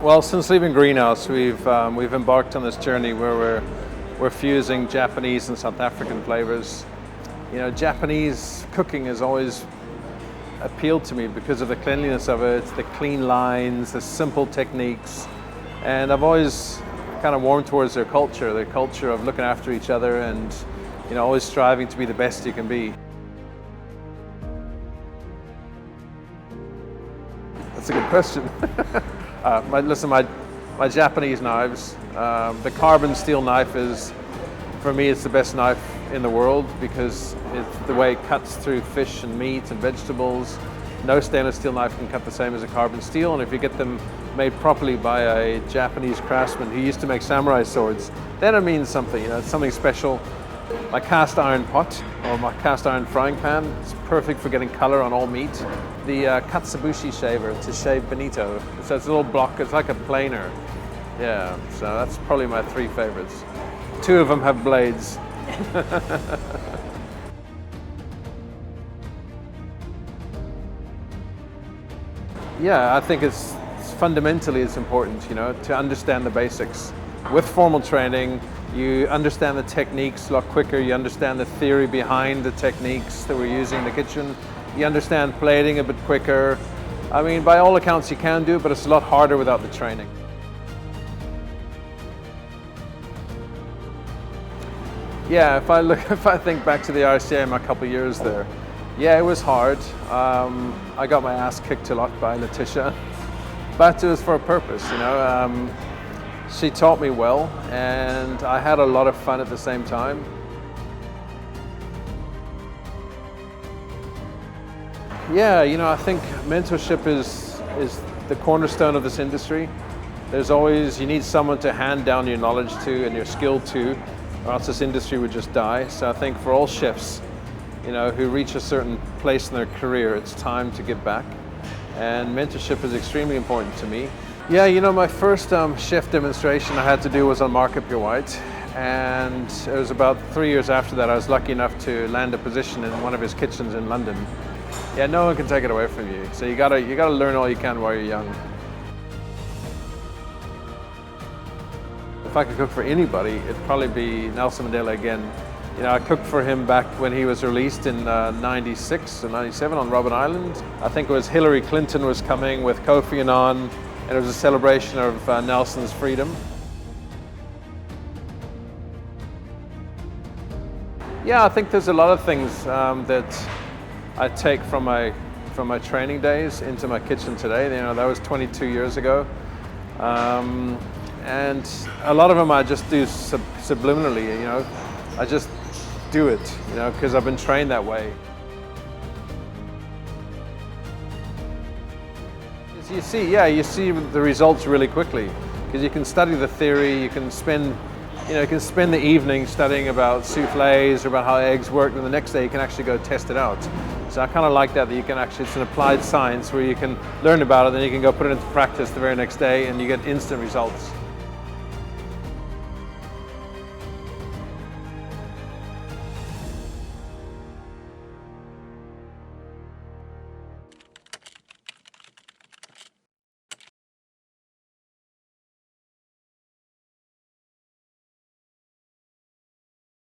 Well, since leaving Greenhouse, we've embarked on this journey where we're fusing Japanese and South African flavors. You know, Japanese cooking has always appealed to me because of the cleanliness of it, the clean lines, the simple techniques, and I've always kind of warmed towards their culture of looking after each other and, you know, always striving to be the best you can be. That's a good question. My Japanese knives, the carbon steel knife is, for me, it's the best knife in the world because it's the way it cuts through fish and meat and vegetables. No stainless steel knife can cut the same as a carbon steel, and if you get them made properly by a Japanese craftsman who used to make samurai swords, then it means something, you know, it's something special. My cast iron pot, or my cast iron frying pan, it's perfect for getting color on all meat. The katsubushi shaver to shave bonito, so it's a little block, it's like a planer. Yeah, so that's probably my three favorites. Two of them have blades. Yeah, I think it's fundamentally important, you know, to understand the basics. With formal training, you understand the techniques a lot quicker, you understand the theory behind the techniques that we're using in the kitchen, you understand plating a bit quicker. I mean, by all accounts you can do it, but it's a lot harder without the training. Yeah, if I think back to the RCA in a couple of years there, yeah, it was hard. I got my ass kicked a lot by Letitia, but it was for a purpose, you know. She taught me well, and I had a lot of fun at the same time. Yeah, you know, I think mentorship is the cornerstone of this industry. There's always, you need someone to hand down your knowledge to and your skill to, or else this industry would just die. So I think for all chefs, you know, who reach a certain place in their career, it's time to give back. And mentorship is extremely important to me. Yeah, you know, my first chef demonstration I had to do was on Mark Up Your White, and it was about 3 years after that I was lucky enough to land a position in one of his kitchens in London. Yeah, no one can take it away from you, so you gotta learn all you can while you're young. If I could cook for anybody, it'd probably be Nelson Mandela again. You know, I cooked for him back when he was released in 96 or 97 on Robben Island. I think it was Hillary Clinton was coming with Kofi Annan, and it was a celebration of Nelson's freedom. Yeah, I think there's a lot of things that I take from my training days into my kitchen today. You know, that was 22 years ago. And a lot of them I just do subliminally, you know. I just do it, you know, because I've been trained that way. You see the results really quickly because you can study the theory. You can spend the evening studying about soufflés or about how eggs work, and the next day you can actually go test it out. So I kind of like that you can actually, it's an applied science where you can learn about it, then you can go put it into practice the very next day, and you get instant results.